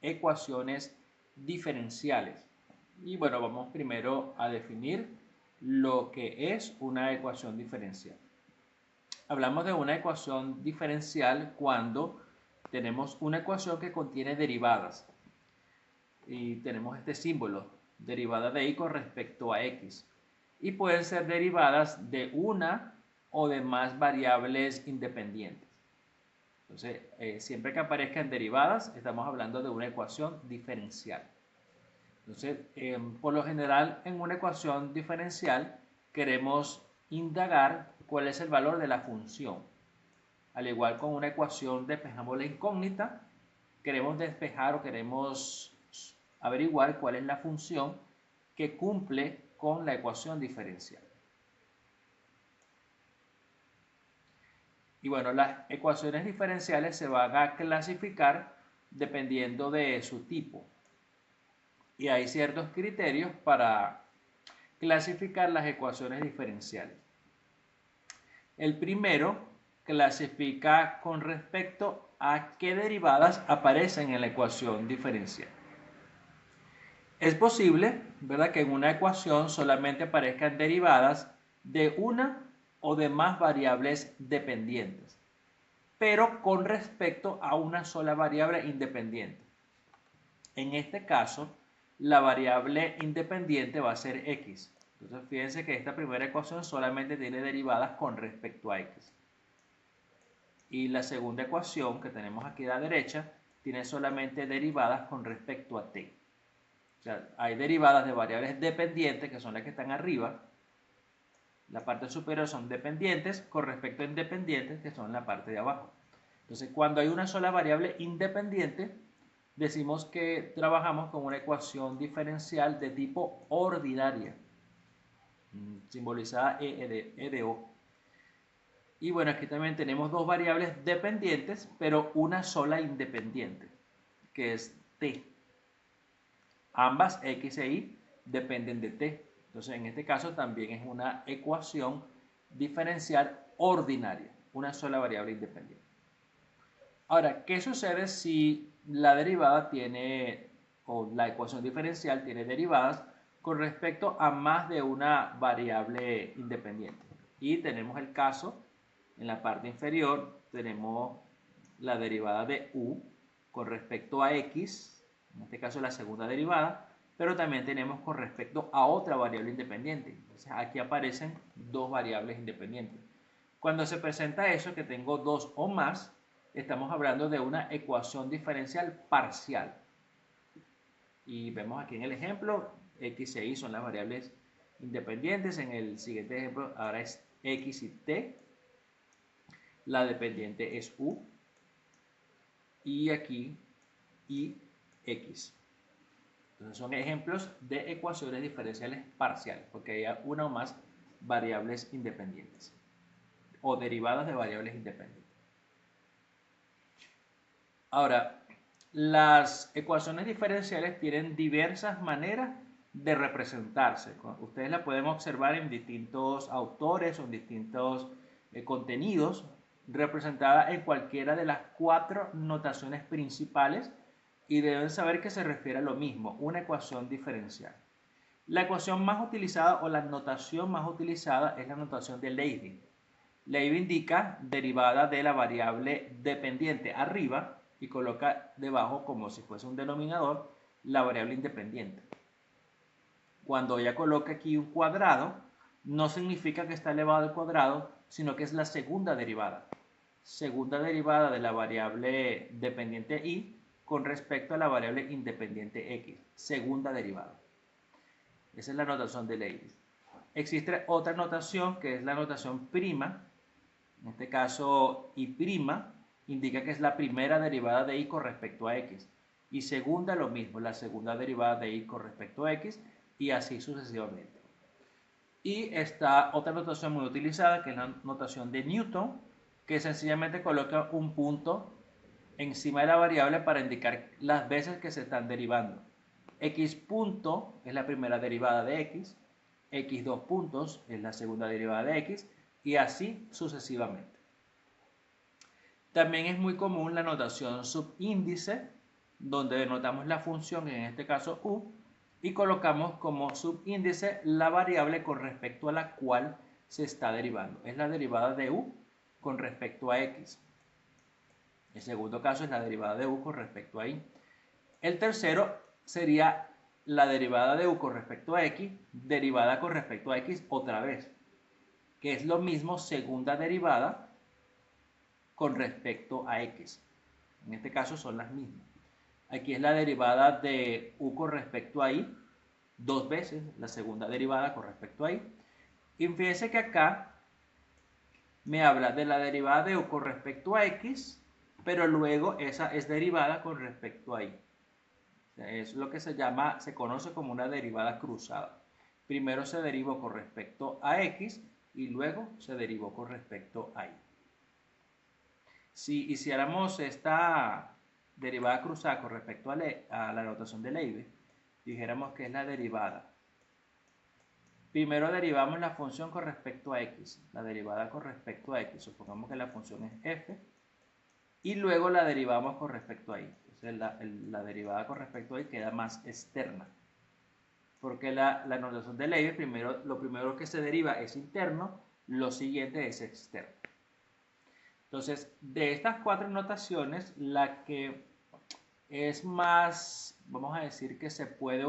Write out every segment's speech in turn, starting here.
ecuaciones diferenciales. Y bueno, vamos primero a definir lo que es una ecuación diferencial. Hablamos de una ecuación diferencial cuando tenemos una ecuación que contiene derivadas y tenemos este símbolo, derivada de y con respecto a x. Y pueden ser derivadas de una o de más variables independientes. Entonces, siempre que aparezcan derivadas, estamos hablando de una ecuación diferencial. Entonces, por lo general, en una ecuación diferencial queremos indagar cuál es el valor de la función. Al igual con una ecuación despejamos la incógnita, queremos despejar o queremos averiguar cuál es la función que cumple con la ecuación diferencial. Y bueno, las ecuaciones diferenciales se van a clasificar dependiendo de su tipo. Y hay ciertos criterios para clasificar las ecuaciones diferenciales. El primero clasifica con respecto a qué derivadas aparecen en la ecuación diferencial. Es posible, ¿verdad?, que en una ecuación solamente aparezcan derivadas de una o de más variables dependientes, pero con respecto a una sola variable independiente. En este caso, la variable independiente va a ser x. Entonces, fíjense que esta primera ecuación solamente tiene derivadas con respecto a x. Y la segunda ecuación que tenemos aquí a la derecha tiene solamente derivadas con respecto a t. O sea, hay derivadas de variables dependientes, que son las que están arriba. La parte superior son dependientes con respecto a independientes, que son en la parte de abajo. Entonces, cuando hay una sola variable independiente, decimos que trabajamos con una ecuación diferencial de tipo ordinaria, simbolizada E de O. Y bueno, aquí también tenemos dos variables dependientes, pero una sola independiente, que es t. Ambas x e y dependen de t. Entonces, en este caso también es una ecuación diferencial ordinaria, una sola variable independiente. Ahora, ¿qué sucede si la derivada tiene, o la ecuación diferencial tiene derivadas con respecto a más de una variable independiente? Y tenemos el caso, en la parte inferior, tenemos la derivada de u con respecto a x, en este caso la segunda derivada, pero también tenemos con respecto a otra variable independiente. Entonces, aquí aparecen dos variables independientes. Cuando se presenta eso, que tengo dos o más, estamos hablando de una ecuación diferencial parcial. Y vemos aquí en el ejemplo, x e y son las variables independientes. En el siguiente ejemplo, ahora es x y t. La dependiente es u. Y aquí y x. Entonces son ejemplos de ecuaciones diferenciales parciales, porque hay una o más variables independientes o derivadas de variables independientes. Ahora, las ecuaciones diferenciales tienen diversas maneras de representarse. Ustedes la pueden observar en distintos autores o en distintos contenidos, representada en cualquiera de las cuatro notaciones principales, y deben saber que se refiere a lo mismo, una ecuación diferencial. La ecuación más utilizada o la notación más utilizada es la notación de Leibniz. Leibniz indica derivada de la variable dependiente arriba y coloca debajo, como si fuese un denominador, la variable independiente. Cuando ella coloca aquí un cuadrado, no significa que está elevado al cuadrado, sino que es la segunda derivada. Segunda derivada de la variable dependiente y con respecto a la variable independiente x. Segunda derivada. Esa es la notación de Leibniz. Existe otra notación que es la notación prima. En este caso, y' indica que es la primera derivada de y con respecto a x. Y segunda, lo mismo, la segunda derivada de y con respecto a x, y así sucesivamente. Y está otra notación muy utilizada, que es la notación de Newton, que sencillamente coloca un punto encima de la variable para indicar las veces que se están derivando. X punto es la primera derivada de x, x2 puntos es la segunda derivada de x, y así sucesivamente. También es muy común la notación subíndice, donde denotamos la función, en este caso u, y colocamos como subíndice la variable con respecto a la cual se está derivando. Es la derivada de u con respecto a x. El segundo caso es la derivada de u con respecto a y. El tercero sería la derivada de u con respecto a x, derivada con respecto a x otra vez, que es lo mismo segunda derivada con respecto a x. En este caso son las mismas. Aquí es la derivada de u con respecto a y, dos veces la segunda derivada con respecto a y. Y fíjense que acá me habla de la derivada de u con respecto a x, pero luego esa es derivada con respecto a y. Es lo que se conoce como una derivada cruzada. Primero se derivó con respecto a x y luego se derivó con respecto a y. Si hiciéramos esta derivada cruzada con respecto a la notación de Leibniz, dijéramos que es la derivada. Primero derivamos la función con respecto a x, la derivada con respecto a x, supongamos que la función es f, y luego la derivamos con respecto a y. Entonces la derivada con respecto a y queda más externa, porque la notación de Leibniz, lo primero que se deriva es interno, lo siguiente es externo. Entonces, de estas cuatro notaciones, la que es más, vamos a decir que se puede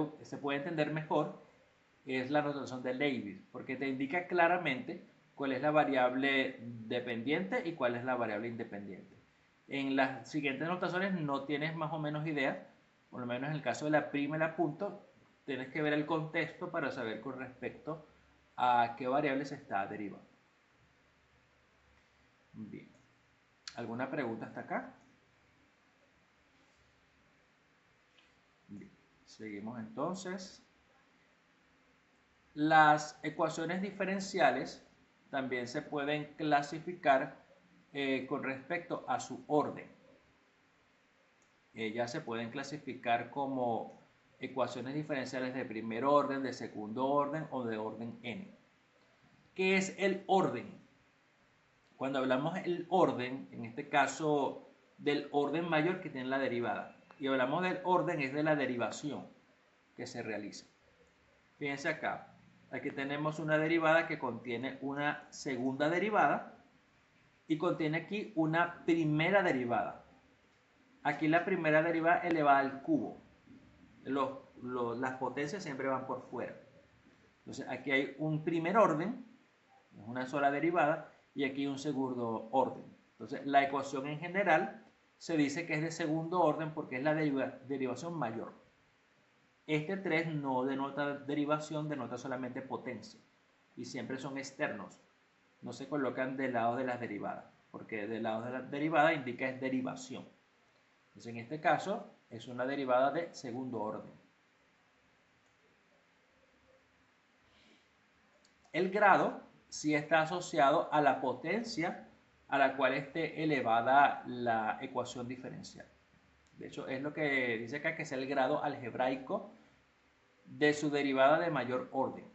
entender mejor, es la notación de Leibniz, porque te indica claramente cuál es la variable dependiente y cuál es la variable independiente. En las siguientes notaciones no tienes más o menos idea, por lo menos en el caso de la prima y la punto, tienes que ver el contexto para saber con respecto a qué variable se está derivando. Bien. ¿Alguna pregunta hasta acá? Bien. Seguimos entonces. Las ecuaciones diferenciales también se pueden clasificar con respecto a su orden. Ellas se pueden clasificar como ecuaciones diferenciales de primer orden, de segundo orden o de orden n. ¿Qué es el orden? Cuando hablamos del orden, en este caso del orden mayor que tiene la derivada, y hablamos del orden es de la derivación que se realiza. Fíjense acá, aquí tenemos una derivada que contiene una segunda derivada y contiene aquí una primera derivada. Aquí la primera derivada elevada al cubo. Las potencias siempre van por fuera. Entonces aquí hay un primer orden, es una sola derivada, y aquí un segundo orden. Entonces la ecuación en general se dice que es de segundo orden porque es la derivación mayor. Este 3 no denota derivación, denota solamente potencia. Y siempre son externos. No se colocan del lado de las derivadas, porque del lado de la derivada indica es derivación. Entonces en este caso es una derivada de segundo orden. El grado sí está asociado a la potencia a la cual esté elevada la ecuación diferencial. De hecho, es lo que dice acá, que es el grado algebraico de su derivada de mayor orden.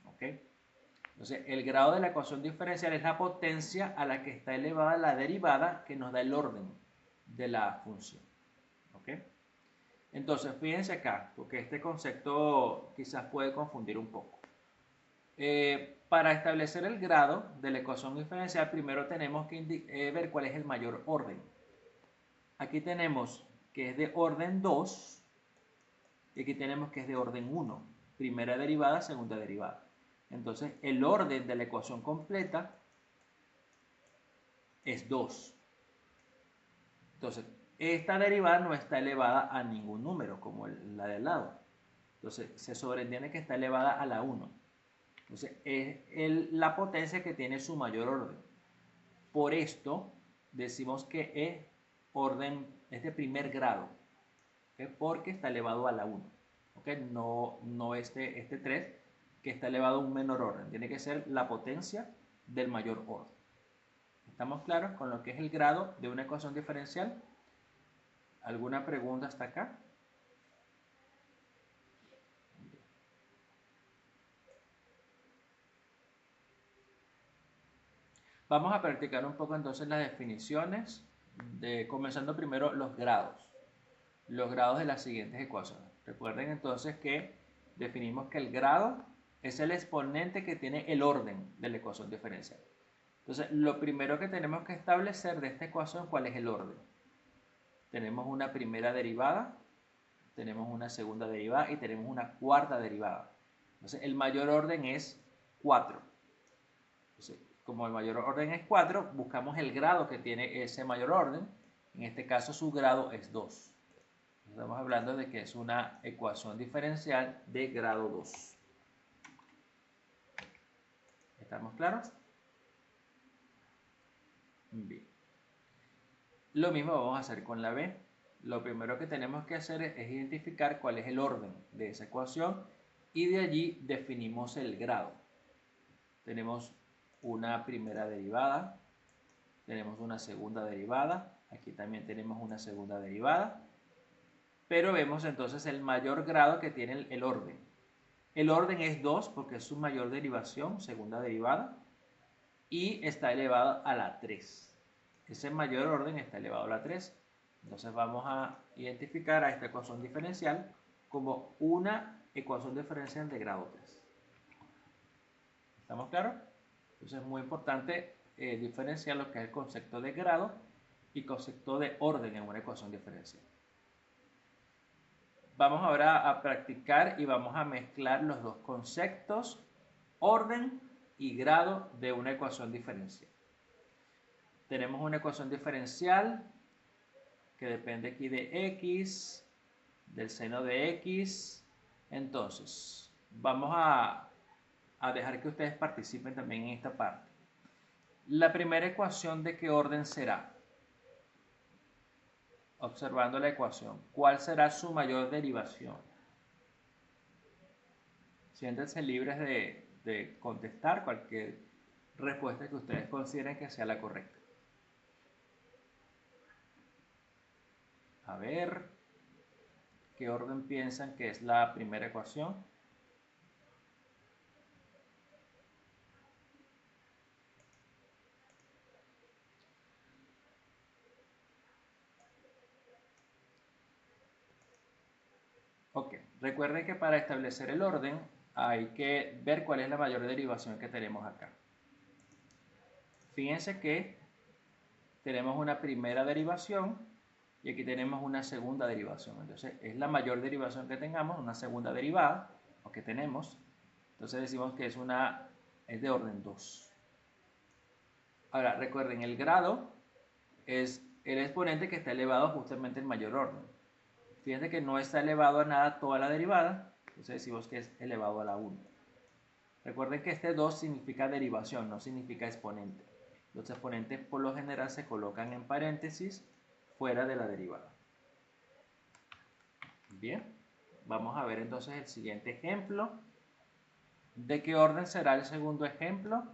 ¿Ok? Entonces, el grado de la ecuación diferencial es la potencia a la que está elevada la derivada que nos da el orden de la función. ¿Ok? Entonces, fíjense acá, porque este concepto quizás puede confundir un poco. Para establecer el grado de la ecuación diferencial, primero tenemos que ver cuál es el mayor orden. Aquí tenemos que es de orden 2 y aquí tenemos que es de orden 1. Primera derivada, segunda derivada. Entonces, el orden de la ecuación completa es 2. Entonces, esta derivada no está elevada a ningún número, como la del lado. Entonces, se sobreentiende que está elevada a la 1. Entonces, es la potencia que tiene su mayor orden. Por esto, decimos que es de primer grado, ¿okay? Porque está elevado a la 1. ¿Okay? No este 3, que está elevado a un menor orden. Tiene que ser la potencia del mayor orden. ¿Estamos claros con lo que es el grado de una ecuación diferencial? ¿Alguna pregunta hasta acá? Vamos a practicar un poco entonces las definiciones, comenzando primero los grados. los grados de las siguientes ecuaciones. Recuerden entonces que definimos que el grado es el exponente que tiene el orden de la ecuación diferencial. Entonces, lo primero que tenemos que establecer de esta ecuación, ¿cuál es el orden? Tenemos una primera derivada, tenemos una segunda derivada y tenemos una cuarta derivada. Entonces, el mayor orden es 4. Entonces, como el mayor orden es 4, buscamos el grado que tiene ese mayor orden. En este caso, su grado es 2. Estamos hablando de que es una ecuación diferencial de grado 2. ¿Estamos claros? Bien. Lo mismo vamos a hacer con la B. Lo primero que tenemos que hacer es identificar cuál es el orden de esa ecuación y de allí definimos el grado. Tenemos una primera derivada, tenemos una segunda derivada, aquí también tenemos una segunda derivada, pero vemos entonces el mayor grado que tiene el orden. El orden es 2 porque es su mayor derivación, segunda derivada, y está elevado a la 3. Ese mayor orden está elevado a la 3. Entonces vamos a identificar a esta ecuación diferencial como una ecuación diferencial de grado 3. ¿Estamos claros? Entonces es muy importante diferenciar lo que es el concepto de grado y concepto de orden en una ecuación diferencial. Vamos ahora a practicar y vamos a mezclar los dos conceptos, orden y grado de una ecuación diferencial. Tenemos una ecuación diferencial que depende aquí de x, del seno de x. Entonces, vamos a dejar que ustedes participen también en esta parte. La primera ecuación, ¿de qué orden será? Observando la ecuación, ¿cuál será su mayor derivación? Siéntense libres de contestar cualquier respuesta que ustedes consideren que sea la correcta. A ver, ¿qué orden piensan que es la primera ecuación? Ok, recuerden que para establecer el orden hay que ver cuál es la mayor derivación que tenemos acá. Fíjense que tenemos una primera derivación y aquí tenemos una segunda derivación. Entonces es la mayor derivación que tengamos, una segunda derivada, o que tenemos. Entonces decimos que es de orden 2. Ahora recuerden, el grado es el exponente que está elevado justamente en mayor orden. Fíjense que no está elevado a nada toda la derivada, entonces decimos que es elevado a la 1. Recuerden que este 2 significa derivación, no significa exponente. Los exponentes por lo general se colocan en paréntesis fuera de la derivada. Bien, vamos a ver entonces el siguiente ejemplo. ¿De qué orden será el segundo ejemplo?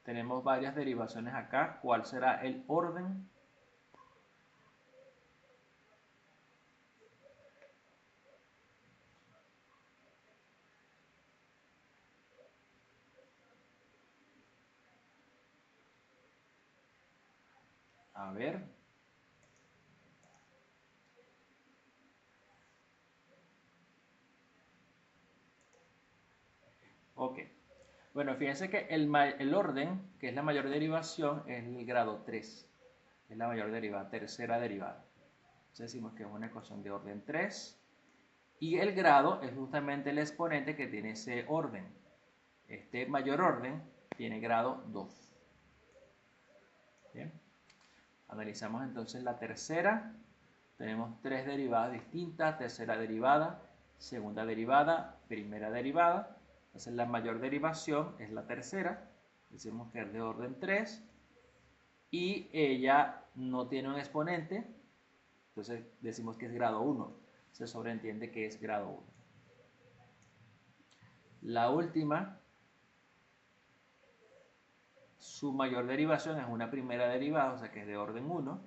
Tenemos varias derivaciones acá. ¿Cuál será el orden? A ver. Ok. Bueno, fíjense que el orden, que es la mayor derivación, es el grado 3. Es la mayor derivada, tercera derivada. Entonces decimos que es una ecuación de orden 3. Y el grado es justamente el exponente que tiene ese orden. Este mayor orden tiene grado 2. Bien. Analizamos entonces la tercera. Tenemos tres derivadas distintas. Tercera derivada, segunda derivada, primera derivada. Entonces la mayor derivación es la tercera. Decimos que es de orden 3. Y ella no tiene un exponente. Entonces decimos que es grado 1. Se sobreentiende que es grado 1. La última, su mayor derivación es una primera derivada, o sea que es de orden 1.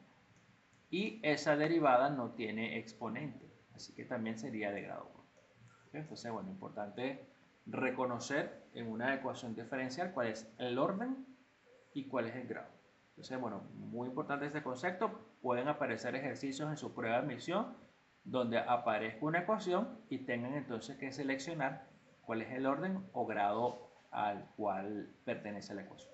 Y esa derivada no tiene exponente, así que también sería de grado 1. Entonces, bueno, importante reconocer en una ecuación diferencial cuál es el orden y cuál es el grado. Entonces, bueno, muy importante este concepto pueden aparecer ejercicios en su prueba de admisión donde aparezca una ecuación y tengan entonces que seleccionar cuál es el orden o grado al cual pertenece la ecuación.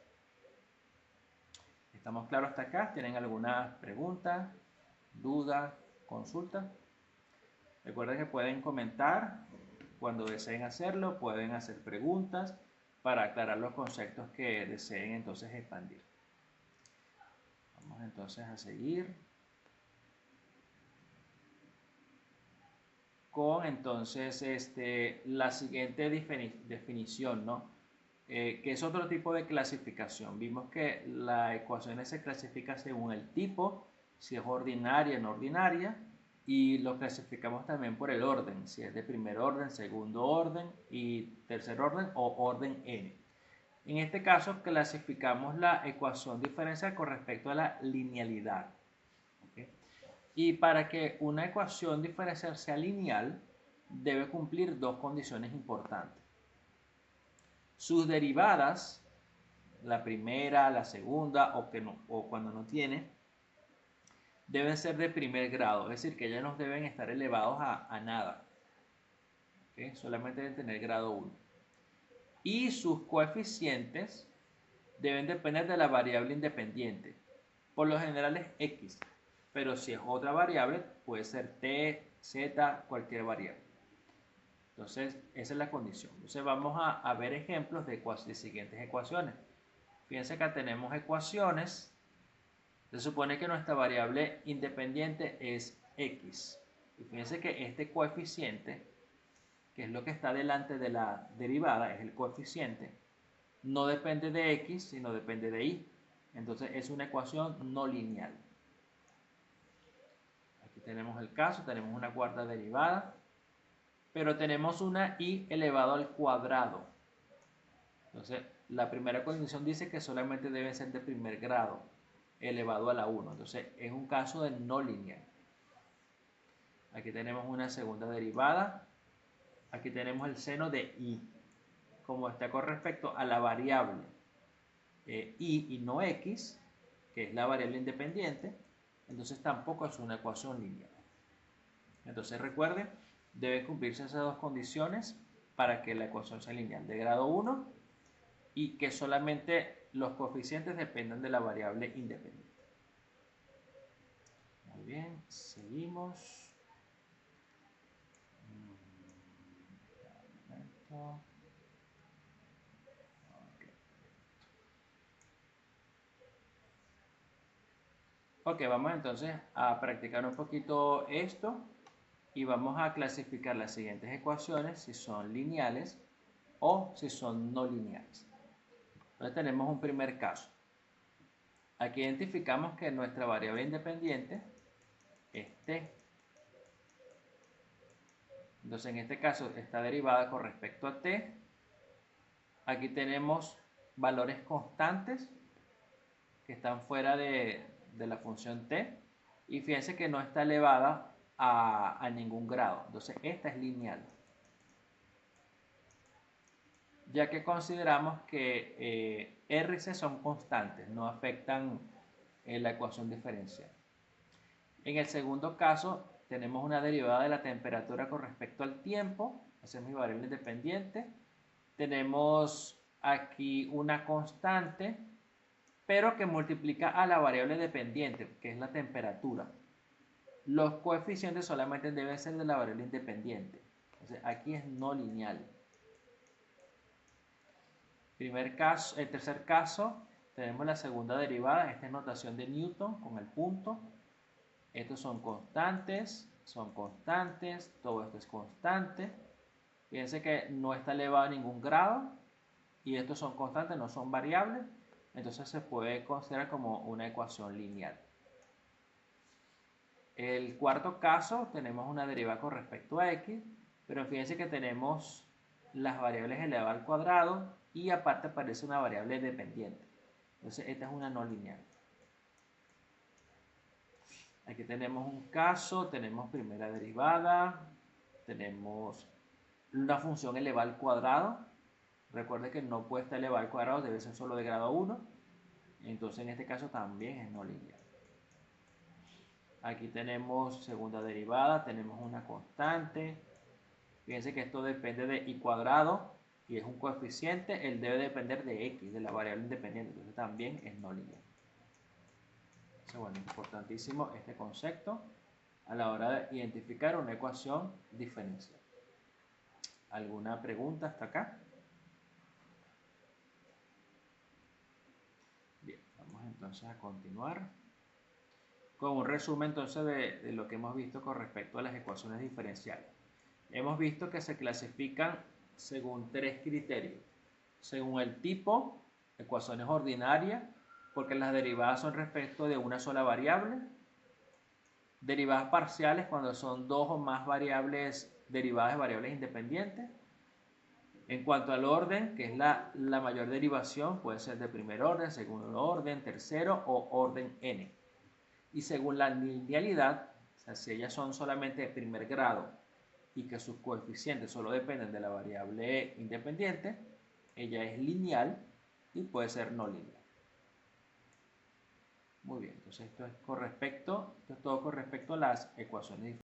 ¿Estamos claros hasta acá? ¿Tienen alguna pregunta, duda, consulta? Recuerden que pueden comentar cuando deseen hacerlo, pueden hacer preguntas para aclarar los conceptos que deseen entonces expandir. Vamos entonces a seguir con entonces la siguiente definición, ¿no? Que es otro tipo de clasificación. Vimos que la ecuación se clasifica según el tipo, si es ordinaria o no ordinaria, y lo clasificamos también por el orden, si es de primer orden, segundo orden y tercer orden o orden n. En este caso clasificamos la ecuación diferencial con respecto a la linealidad. ¿Okay? Y para que una ecuación diferencial sea lineal, debe cumplir dos condiciones importantes. Sus derivadas, la primera, la segunda o cuando no tiene, deben ser de primer grado, es decir, que ellas no deben estar elevados a nada. ¿Okay? Solamente deben tener grado 1. Y sus coeficientes deben depender de la variable independiente. Por lo general es x, pero si es otra variable, puede ser t, z, cualquier variable. Entonces, esa es la condición. Entonces, vamos a ver ejemplos de siguientes ecuaciones. Fíjense que tenemos ecuaciones. Se supone que nuestra variable independiente es x. Y fíjense que este coeficiente, que es lo que está delante de la derivada, es el coeficiente, no depende de x, sino depende de y. Entonces, es una ecuación no lineal. Aquí tenemos el caso, tenemos una cuarta derivada, pero tenemos una y elevado al cuadrado. Entonces, la primera condición dice que solamente debe ser de primer grado, elevado a la 1. Entonces, es un caso de no lineal. Aquí tenemos una segunda derivada. Aquí tenemos el seno de y. Como está con respecto a la variable y no x, que es la variable independiente, entonces tampoco es una ecuación lineal. Entonces, recuerden, deben cumplirse esas dos condiciones para que la ecuación sea lineal, de grado 1 y que solamente los coeficientes dependan de la variable independiente. Muy bien, seguimos. Ok, vamos entonces a practicar un poquito esto y vamos a clasificar las siguientes ecuaciones si son lineales o si son no lineales. Entonces tenemos un primer caso. Aquí identificamos que nuestra variable independiente es t. Entonces en este caso está derivada con respecto a t. Aquí tenemos valores constantes que están fuera de la función t. Y fíjense que no está elevada a ningún grado. Entonces esta es lineal. Ya que consideramos que R y C son constantes, no afectan la ecuación diferencial. En el segundo caso, tenemos una derivada de la temperatura con respecto al tiempo, esa es mi variable independiente. Tenemos aquí una constante, pero que multiplica a la variable dependiente, que es la temperatura. Los coeficientes solamente deben ser de la variable independiente. Entonces, aquí es no lineal. El tercer caso, tenemos la segunda derivada. Esta es notación de Newton con el punto. Estos son constantes, todo esto es constante. Fíjense que no está elevado a ningún grado y estos son constantes, no son variables. Entonces se puede considerar como una ecuación lineal. El cuarto caso, tenemos una derivada con respecto a x, pero fíjense que tenemos las variables elevadas al cuadrado y aparte aparece una variable dependiente. Entonces esta es una no lineal. Aquí tenemos un caso, tenemos primera derivada, tenemos una función elevada al cuadrado. Recuerde que no puede estar elevada al cuadrado, debe ser solo de grado 1. Entonces en este caso también es no lineal. Aquí tenemos segunda derivada, tenemos una constante. Fíjense que esto depende de y cuadrado y es un coeficiente, él debe depender de x, de la variable independiente, entonces también es no lineal. Entonces, bueno, importantísimo este concepto a la hora de identificar una ecuación diferencial. ¿Alguna pregunta hasta acá? Bien, vamos entonces a continuar con un resumen entonces de lo que hemos visto con respecto a las ecuaciones diferenciales. Hemos visto que se clasifican según tres criterios. Según el tipo, ecuaciones ordinarias, porque las derivadas son respecto de una sola variable. Derivadas parciales cuando son dos o más variables derivadas de variables independientes. En cuanto al orden, que es la mayor derivación, puede ser de primer orden, segundo orden, tercero o orden n. Y según la linealidad, o sea, si ellas son solamente de primer grado y que sus coeficientes solo dependen de la variable independiente, ella es lineal y puede ser no lineal. Muy bien, entonces esto es todo con respecto a las ecuaciones diferenciales.